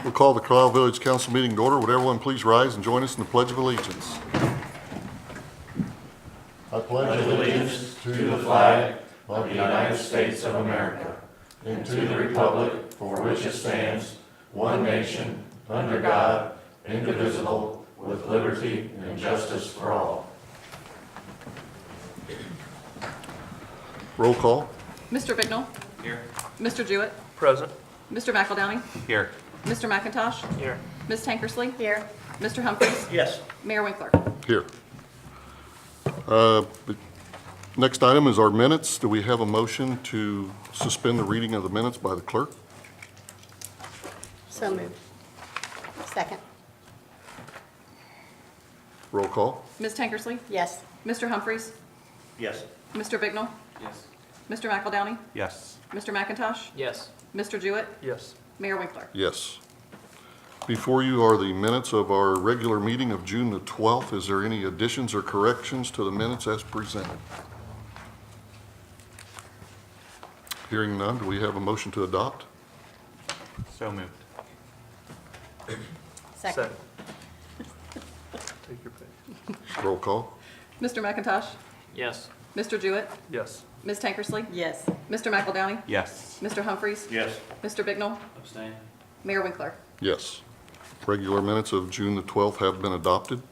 We'll call the Carlisle Village Council meeting to order. Would everyone please rise and join us in the Pledge of Allegiance? I pledge allegiance to the flag of the United States of America and to the republic for which it stands, one nation, under God, indivisible, with liberty and justice for all. Roll call. Mr. Bignall. Here. Mr. Jewett. Present. Mr. McEldowney. Here. Mr. McIntosh. Here. Ms. Tankersley. Here. Mr. Humphries. Yes. Mayor Winkler. Here. The next item is our minutes. Do we have a motion to suspend the reading of the minutes by the clerk? So moved. Second. Roll call. Ms. Tankersley. Yes. Mr. Humphries. Yes. Mr. Bignall. Yes. Mr. McEldowney. Yes. Mr. McIntosh. Yes. Mr. Jewett. Yes. Mayor Winkler. Yes. Before you are the minutes of our regular meeting of June the 12th. Is there any additions or corrections to the minutes as presented? Hearing none, do we have a motion to adopt? So moved. Second. Take your pick. Roll call. Mr. McIntosh. Yes. Mr. Jewett. Yes. Ms. Tankersley. Yes. Mr. McEldowney. Yes. Mr. Humphries. Yes. Mr. Bignall. Abstain. Mayor Winkler. Yes. Regular minutes of June the 12th have been adopted.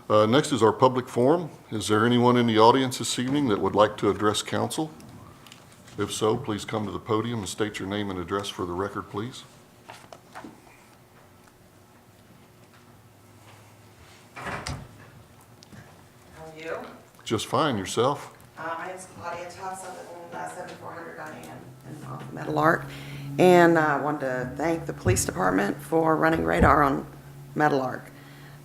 Next is our public forum. Is there anyone in the audience this evening that would like to address council? If so, please come to the podium and state your name and address for the record, please. How are you? Just fine. Yourself? My name's Claudia Tubbs. I live in 7400 Diane in Meadowlark. And I wanted to thank the police department for running radar on Meadowlark.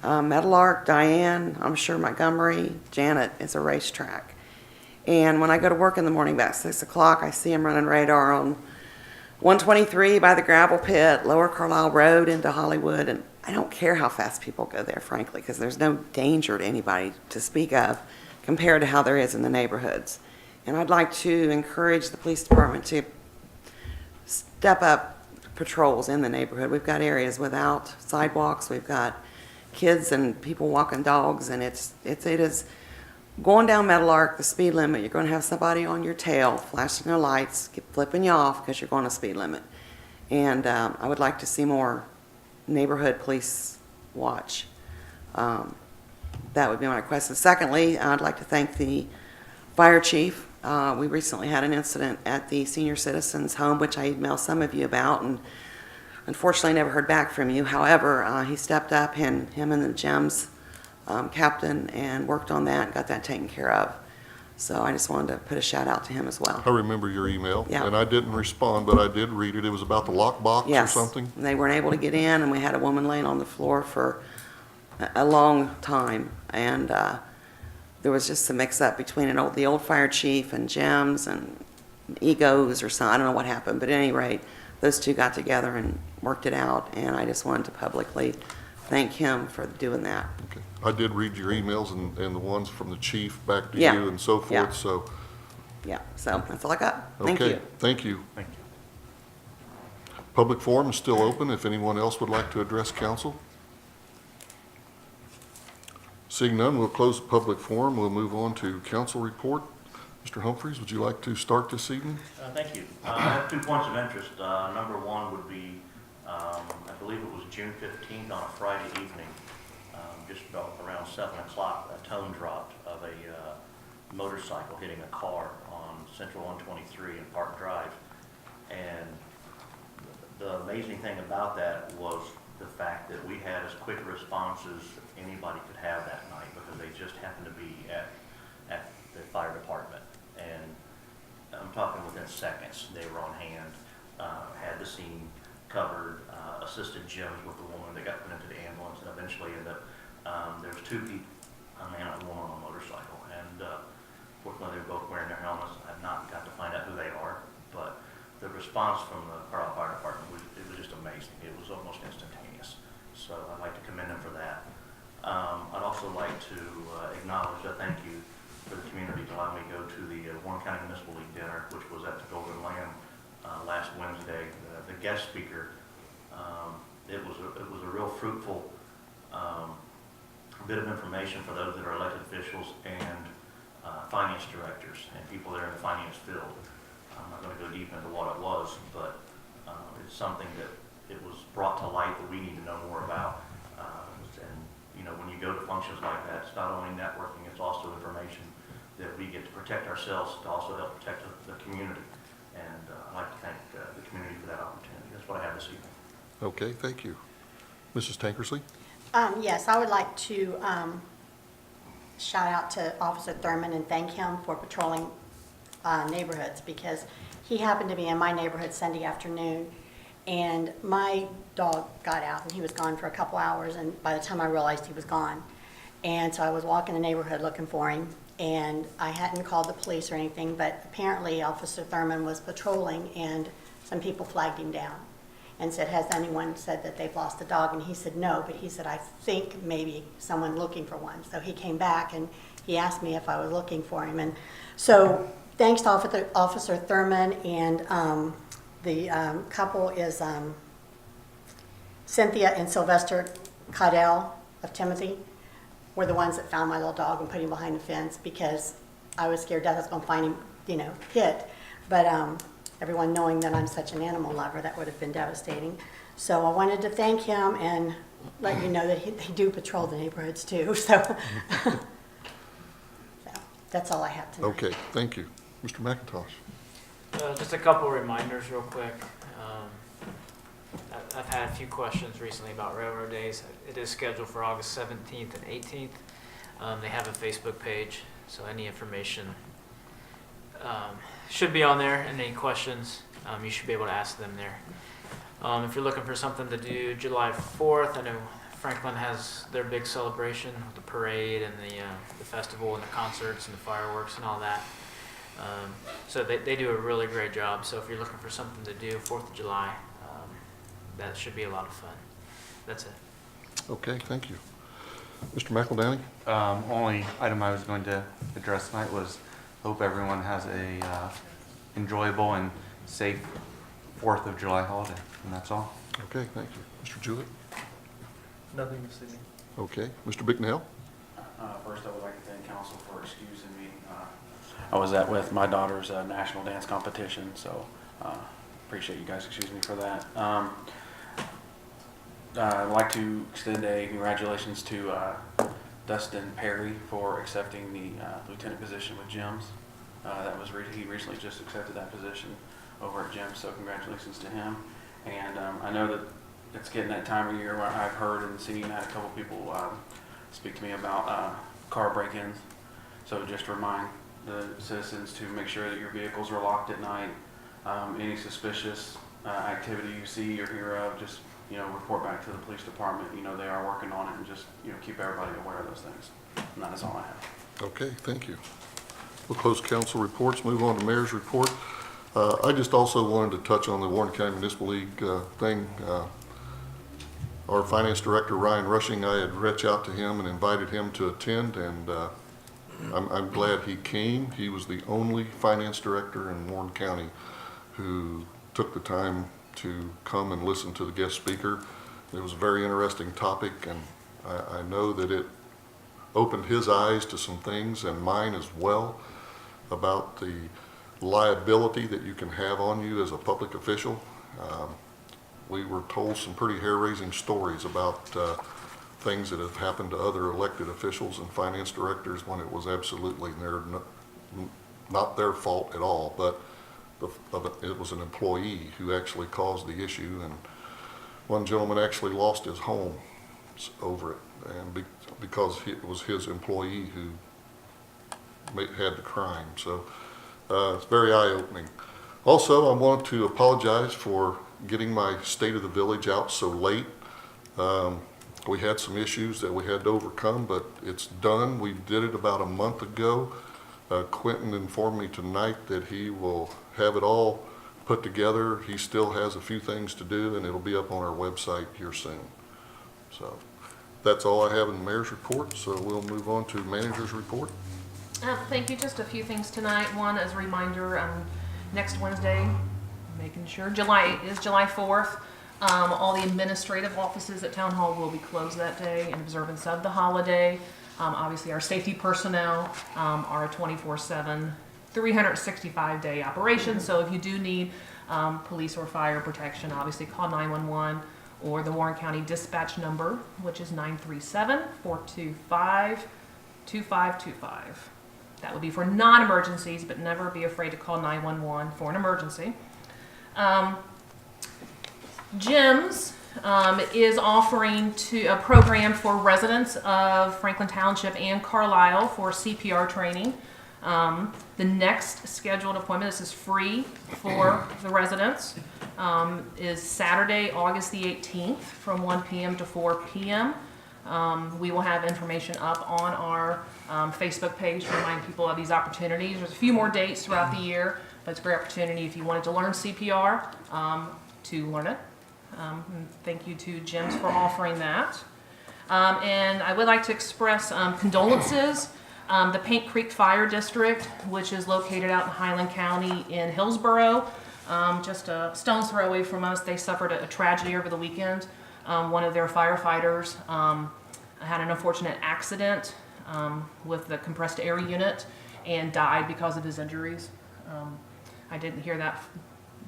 Meadowlark, Diane, I'm sure Montgomery, Janet is a racetrack. And when I go to work in the morning about 6 o'clock, I see them running radar on 123 by the gravel pit, Lower Carlisle Road into Hollywood. And I don't care how fast people go there, frankly, because there's no danger to anybody to speak of compared to how there is in the neighborhoods. And I'd like to encourage the police department to step up patrols in the neighborhood. We've got areas without sidewalks. We've got kids and people walking dogs, and it is going down Meadowlark, the speed limit. You're going to have somebody on your tail flashing their lights, flipping you off because you're going to speed limit. And I would like to see more neighborhood police watch. That would be my request. And secondly, I'd like to thank the fire chief. We recently had an incident at the senior citizens home, which I emailed some of you about, and unfortunately never heard back from you. However, he stepped up, and him and the GEMS captain, and worked on that and got that taken care of. So I just wanted to put a shout out to him as well. I remember your email. Yeah. And I didn't respond, but I did read it. It was about the lockbox or Yes. something? They weren't able to get in, and we had a woman laying on the floor for a long time. And there was just some mix-up between the old fire chief and GEMS and egos or something. I don't know what happened, but at any rate, those two got together and worked it out, and I just wanted to publicly thank him for doing that. Okay. I did read your emails and the ones from the chief back to Yeah. you and so Yeah. forth, so. Yeah, so that's all I got. Thank Okay, you. thank you. Thank you. Public forum is still open if anyone else would like to address council. Seeing none, we'll close the public forum. We'll move on to council report. Mr. Humphries, would you like to start this evening? Thank you. I have 2 points of interest. Number one would be, I believe it was June 15th on a Friday evening, just about around 7 o'clock, a tone dropped of a motorcycle hitting a car on Central 123 in Park Drive. And the amazing thing about that was the fact that we had as quick a response as anybody could have that night, because they just happened to be at the fire department. And I'm talking within seconds, they were on hand, had the scene covered, assisted GEMS with the woman that got put into the ambulance, and eventually ended up, there's 2 people, a man and a woman on a motorcycle. And fortunately, they were both wearing their helmets. I've not got to find out who they are, but the response from the Carlisle Fire Department was just amazing. It was almost instantaneous. So I'd like to commend them for that. I'd also like to acknowledge a thank you for the community to allow me to go to the Warren County Municipal League dinner, which was at the Golden Lamb last Wednesday. The guest speaker it was a real fruitful bit of information for those that are elected officials and finance directors and people that are in the finance field. I'm not going to go deep into what it was, but it's something that it was brought to light that we need to know more about. And you know, when you go to functions like that, it's not only networking, it's also information that we get to protect ourselves, to also help protect the community. And I'd like to thank the community for that opportunity. That's what I have this evening. Okay, thank you. Mrs. Tankersley? Yes, I would like to shout out to Officer Thurman and thank him for patrolling neighborhoods, because he happened to be in my neighborhood Sunday afternoon, and my dog got out, and he was gone for a couple hours, and by the time I realized he was gone. And so I was walking the neighborhood looking for him, and I hadn't called the police or anything, but apparently Officer Thurman was patrolling, and some people flagged him down and said, has anyone said that they've lost a dog? And he said, no, but he said, I think maybe someone looking for one. So he came back and he asked me if I was looking for him. And so thanks to Officer Thurman, and the couple is Cynthia and Sylvester Caudell of Timothy were the ones that found my little dog and put him behind the fence, because I was scared Dad was going to find him, you know, hit. But everyone knowing that I'm such an animal lover, that would have been devastating. So I wanted to thank him and let you know that they do patrol the neighborhoods too. So, so that's all I have tonight. Okay, thank you. Mr. McIntosh? Just a couple reminders real quick. I've had a few questions recently about Railroad Days. It is scheduled for August 17th and 18th. They have a Facebook page, so any information should be on there, and any questions, you should be able to ask them there. If you're looking for something to do July 4th, I know Franklin has their big celebration with the parade and the festival and the concerts and the fireworks and all that. So they do a really great job. So if you're looking for something to do 4th of July, that should be a lot of fun. That's it. Okay, thank you. Mr. McEldowney? Only item I was going to address tonight was hope everyone has a enjoyable and safe 4th of July holiday, and that's all. Okay, thank you. Mr. Jewett? Nothing this evening. Okay. Mr. Bicknell? First, I would like to thank council for excusing me. I was with my daughter's national dance competition, so appreciate you guys excusing me for that. I'd like to extend a congratulations to Dustin Perry for accepting the lieutenant position with GEMS. He recently just accepted that position over at GEMS, so congratulations to him. And I know that it's getting that time of year where I've heard and seen, I had a couple people speak to me about car break-ins. So just remind the citizens to make sure that your vehicles are locked at night. Any suspicious activity you see or hear of, just report back to the police department. They are working on it, and just keep everybody aware of those things. And that is all I have. Okay, thank you. We'll close council reports, move on to mayor's report. I just also wanted to touch on the Warren County Municipal League thing. Our finance director, Ryan Rushing, I had reached out to him and invited him to attend, and I'm glad he came. He was the only finance director in Warren County who took the time to come and listen to the guest speaker. It was a very interesting topic, and I know that it opened his eyes to some things, and mine as well, about the liability that you can have on you as a public official. We were told some pretty hair-raising stories about things that have happened to other elected officials and finance directors when it was absolutely not their fault at all, but it was an employee who actually caused the issue, and one gentleman actually lost his home over it, and because it was his employee who had the crime. So it's very eye-opening. Also, I want to apologize for getting my State of the Village out so late. We had some issues that we had to overcome, but it's done. We did it about a month ago. Quentin informed me tonight that he will have it all put together. He still has a few things to do, and it'll be up on our website here soon. So that's all I have in the mayor's report, so we'll move on to manager's report. Thank you. Just a few things tonight. One, as a reminder, next Wednesday, making sure, is July 4th. All the administrative offices at Town Hall will be closed that day in observance of the holiday. Obviously, our safety personnel are a 24/7, 365-day operation. So if you do need police or fire protection, obviously call 911 or the Warren County dispatch number, which is 937-425-2525. That would be for non-emergencies, but never be afraid to call 911 for an emergency. Jim's is offering a program for residents of Franklin Township and Carlisle for CPR training. The next scheduled appointment, this is free for the residents, is Saturday, August the 18th from 1 p.m. to 4 p.m. We will have information up on our Facebook page to remind people of these opportunities. There's a few more dates throughout the year, but it's a great opportunity if you wanted to learn CPR to learn it. Thank you to Jim's for offering that. And I would like to express condolences. The Paint Creek Fire District, which is located out in Highland County in Hillsborough, just a stone's throw away from us, they suffered a tragedy over the weekend. One of their firefighters had an unfortunate accident with the compressed air unit and died because of his injuries. I didn't hear that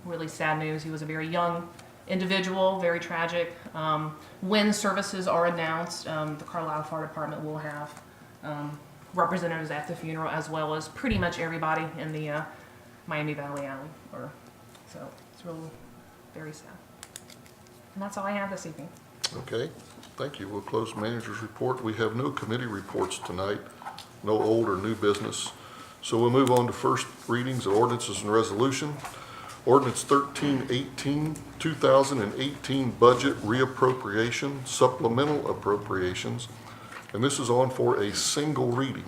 really sad news. He was a very young individual, very tragic. When services are announced, the Carlisle Fire Department will have representatives at the funeral, as well as pretty much everybody in the Miami Valley Alley. So it's really very sad. And that's all I have this evening. Okay, thank you. We'll close manager's report. We have no committee reports tonight, no old or new business. So we'll move on to first readings of ordinances and resolution. Ordinance 1318, 2018 budget reappropriation, supplemental appropriations. And this is on for a single reading.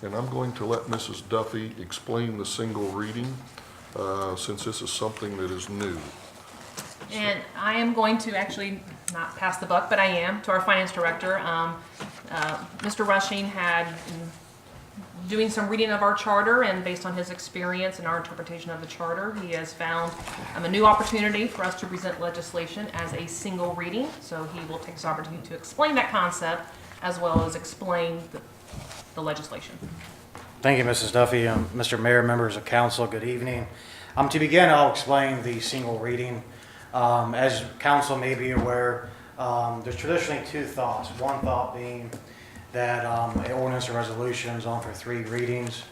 And I'm going to let Mrs. Duffy explain the single reading since this is something that is new. And I am going to actually not pass the buck, but I am, to our finance director. Mr. Rushing had doing some reading of our charter, and based on his experience and our interpretation of the charter, he has found a new opportunity for us to present legislation as a single reading. So he will take this opportunity to explain that concept as well as explain the legislation. Thank you, Mrs. Duffy. Mr. Mayor, members of council, good evening. To begin, I'll explain the single reading. As council may be aware, there's traditionally two thoughts. One thought being that an ordinance or resolution is on for 3 readings,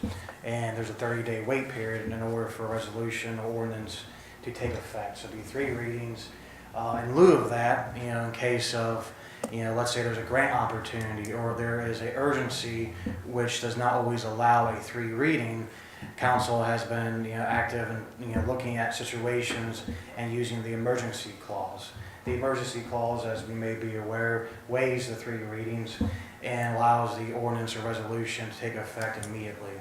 and there's a 30-day wait period in order for a resolution or ordinance to take effect. So it'd be 3 readings. In lieu of that, in case of, let's say there's a grant opportunity or there is an urgency which does not always allow a 3 reading, council has been active in looking at situations and using the emergency clause. The emergency clause, as we may be aware, waives the 3 readings and allows the ordinance or resolution to take effect immediately.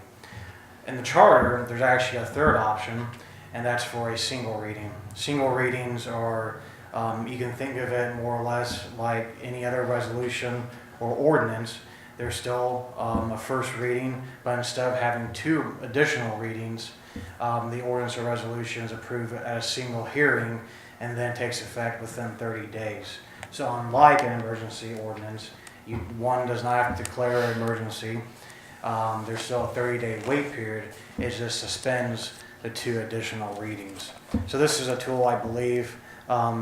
In the charter, there's actually a third option, and that's for a single reading. Single readings are, you can think of it more or less like any other resolution or ordinance. There's still a first reading, but instead of having 2 additional readings, the ordinance or resolution is approved at a single hearing and then takes effect within 30 days. So unlike an emergency ordinance, one does not have to declare an emergency. There's still a 30-day wait period. It just suspends the 2 additional readings. So this is a tool I believe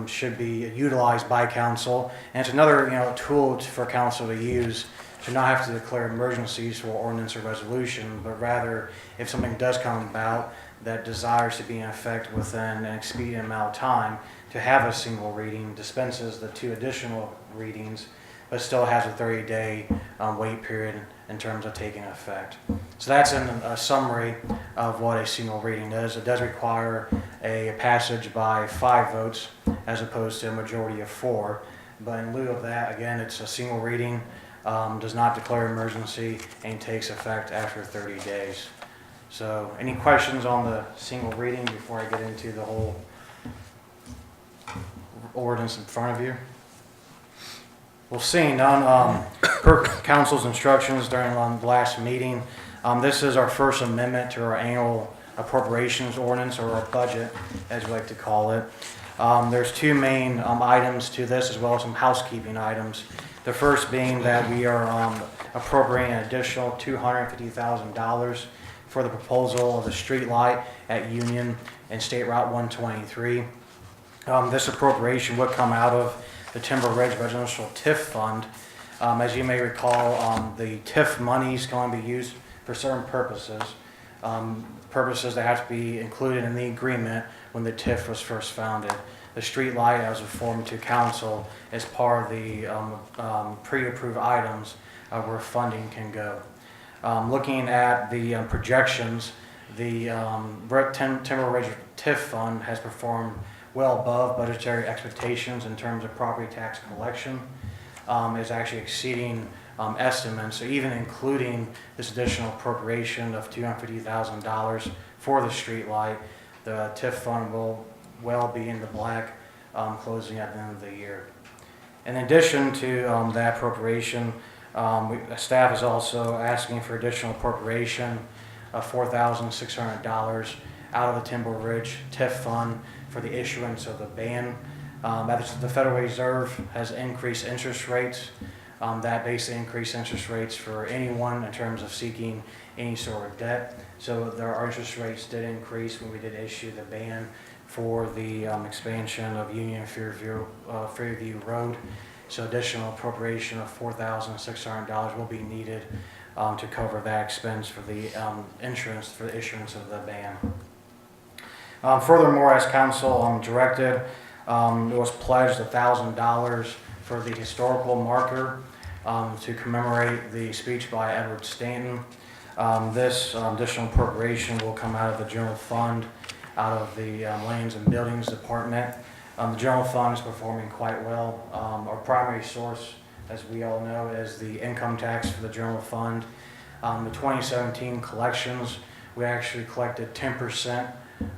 should be utilized by council, and it's another tool for council to use to not have to declare emergencies for ordinance or resolution, but rather if something does come about that desires to be in effect within an expedient amount of time, to have a single reading, dispenses the 2 additional readings, but still has a 30-day wait period in terms of taking effect. So that's in a summary of what a single reading is. It does require a passage by 5 votes as opposed to a majority of 4. But in lieu of that, again, it's a single reading, does not declare emergency, and takes effect after 30 days. So any questions on the single reading before I get into the whole ordinance in front of you? Well, seeing none, per council's instructions during the last meeting, this is our first amendment to our annual appropriations ordinance, or our budget, as we like to call it. There's two main items to this, as well as some housekeeping items. The first being that we are appropriating an additional $250,000 for the proposal of the street light at Union and State Route 123. This appropriation would come out of the Timber Ridge Residential TIF Fund. As you may recall, the TIF money is going to be used for certain purposes, purposes that have to be included in the agreement when the TIF was first founded. The street light, as informed to council, is part of the pre-approved items where funding can go. Looking at the projections, the Timber Ridge TIF Fund has performed well above budgetary expectations in terms of property tax collection. Is actually exceeding estimates, so even including this additional appropriation of $250,000 for the street light, the TIF fund will well be in the black closing at the end of the year. In addition to that appropriation, staff is also asking for additional appropriation of $4,600 out of the Timber Ridge TIF fund for the issuance of the ban. The Federal Reserve has increased interest rates. That basically increased interest rates for anyone in terms of seeking any sort of debt. So our interest rates did increase when we did issue the ban for the expansion of Union and Fairview Road. So additional appropriation of $4,600 will be needed to cover that expense for the insurance for the issuance of the ban. Furthermore, as council directed, it was pledged $1,000 for the historical marker to commemorate the speech by Edward Stanton. This additional appropriation will come out of the general fund, out of the Lands and Buildings Department. The general fund is performing quite well. Our primary source, as we all know, is the income tax for the general fund. The 2017 collections, we actually collected 10%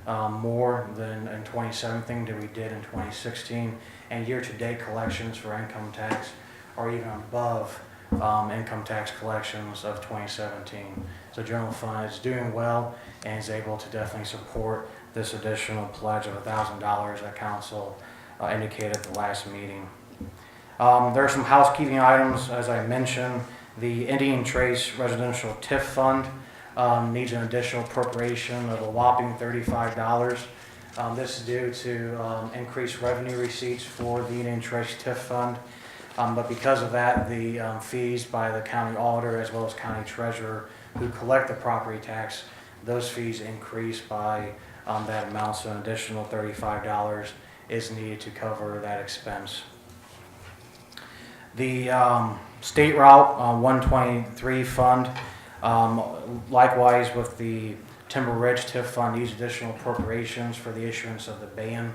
more than in 2017 than we did in 2016, and year-to-date collections for income tax are even above income tax collections of 2017. So general fund is doing well and is able to definitely support this additional pledge of $1,000 that council indicated at the last meeting. There are some housekeeping items, as I mentioned. The Indian Trace Residential TIF Fund needs an additional appropriation of a whopping $35. This is due to increased revenue receipts for the Indian Trace TIF Fund. But because of that, the fees by the county auditor as well as county treasurer who collect the property tax, those fees increase by that amount, so an additional $35 is needed to cover that expense. The State Route 123 Fund, likewise with the Timber Ridge TIF Fund, needs additional appropriations for the issuance of the ban.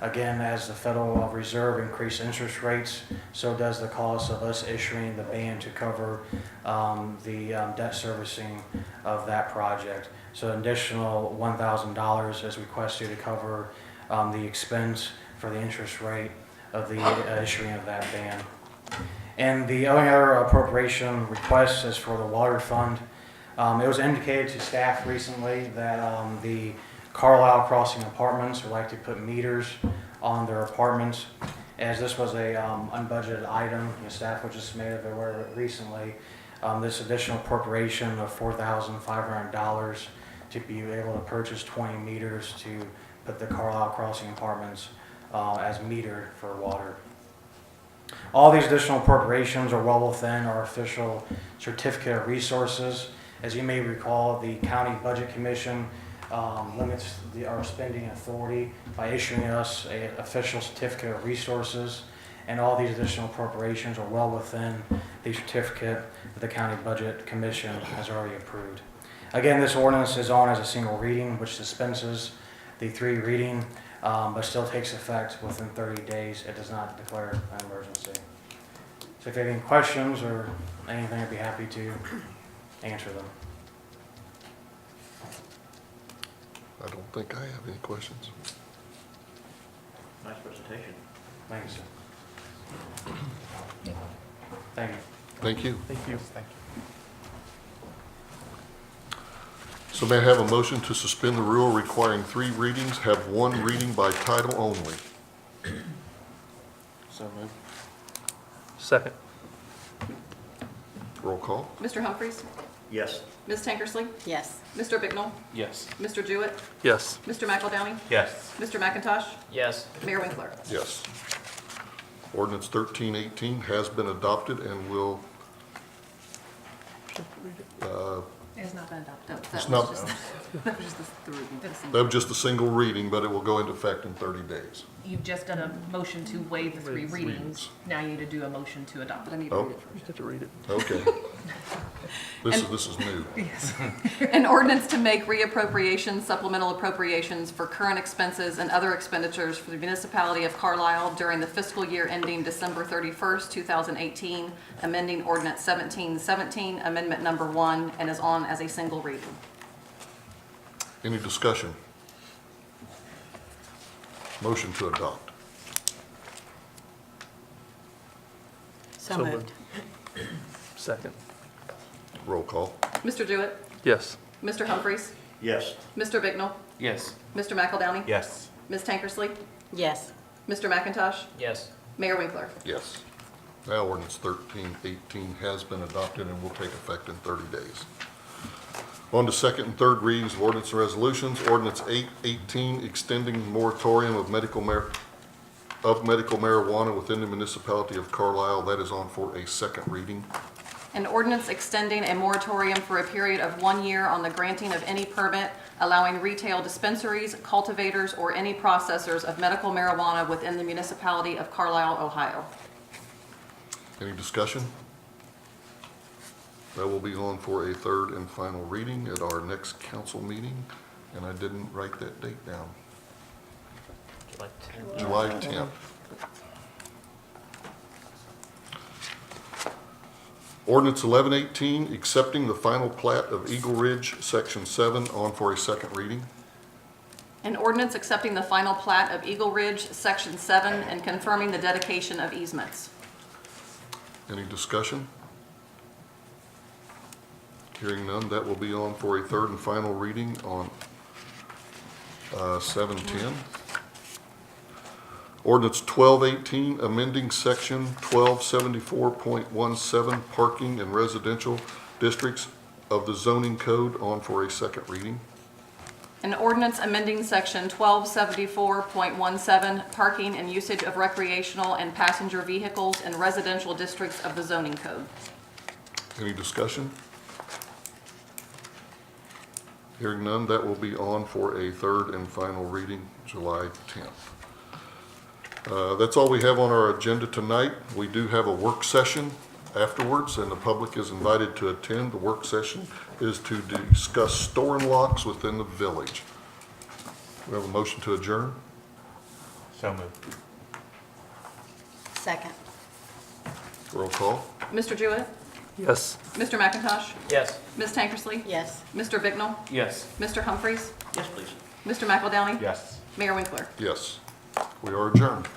Again, as the Federal Reserve increased interest rates, so does the cost of us issuing the ban to cover the debt servicing of that project. So an additional $1,000 is requested to cover the expense for the interest rate of the issuing of that ban. And the only other appropriation request is for the water fund. It was indicated to staff recently that the Carlisle Crossing Apartments would like to put meters on their apartments. As this was a unbudgeted item, staff was just made aware of it recently. This additional appropriation of $4,500 to be able to purchase 20 meters to put the Carlisle Crossing Apartments as metered for water. All these additional appropriations are well within our official certificate of resources. As you may recall, the County Budget Commission limits our spending authority by issuing us an official certificate of resources, and all these additional appropriations are well within the certificate that the County Budget Commission has already approved. Again, this ordinance is on as a single reading, which dispenses the 3 reading, but still takes effect within 30 days. It does not declare an emergency. So if you have any questions or anything, I'd be happy to answer them. I don't think I have any questions. Nice presentation. Thanks. Thank you. Thank you. Thank you. So may I have a motion to suspend the rule requiring 3 readings, have 1 reading by title only? So moved. Second. Roll call. Mr. Humphries? Yes. Ms. Tankersley? Yes. Mr. Bicknell? Yes. Mr. Jewett? Yes. Mr. McElDowney? Yes. Mr. McIntosh? Yes. Mayor Winkler? Yes. Ordinance 1318 has been adopted and will, It's not been adopted. It's not- That was just the reading. that was just a single reading, but it will go into effect in 30 days. You've just done a motion to waive the three Waive readings. readings. Now you need to do a motion to adopt. But I need to Oh. read it You have to read it. Okay. This is new. An ordinance to make reappropriations, supplemental appropriations for current expenses and other expenditures for the municipality of Carlisle during the fiscal year ending December 31st, 2018, amending ordinance 1717, amendment number 1, and is on as a single reading. Any discussion? Motion to adopt. So So moved. Second. Roll call. Mr. Jewett? Yes. Mr. Humphries? Yes. Mr. Bicknell? Yes. Mr. McElDowney? Yes. Ms. Tankersley? Yes. Mr. McIntosh? Yes. Mayor Winkler? Yes. Now ordinance 1318 has been adopted and will take effect in 30 days. On to second and third readings of ordinance and resolutions. Ordinance 818, extending moratorium of medical marijuana within the municipality of Carlisle. That is on for a second reading. An ordinance extending a moratorium for a period of 1 year on the granting of any permit allowing retail dispensaries, cultivators, or any processors of medical marijuana within the municipality of Carlisle, Ohio. Any discussion? That will be on for a third and final reading at our next council meeting, and I didn't write that date down. July 10th. Ordinance 1118, accepting the final plat of Eagle Ridge, Section 7, on for a second reading. An ordinance accepting the final plat of Eagle Ridge, Section 7, and confirming the dedication of easements. Any discussion? Hearing none, that will be on for a third and final reading on 710. Ordinance 1218, amending Section 1274.17, parking in residential districts of the zoning code, on for a second reading. An ordinance amending Section 1274.17, parking and usage of recreational and passenger vehicles in residential districts of the zoning code. Any discussion? Hearing none, that will be on for a third and final reading, July 10th. That's all we have on our agenda tonight. We do have a work session afterwards, and the public is invited to attend. The work session is to discuss store and locks within the village. We have a motion to adjourn. So moved. Second. Roll call. Mr. Jewett? Yes. Mr. McIntosh? Yes. Ms. Tankersley? Yes. Mr. Bicknell? Yes. Mr. Humphries? Yes, please. Mr. McElDowney? Yes. Mayor Winkler? Yes. We are adjourned.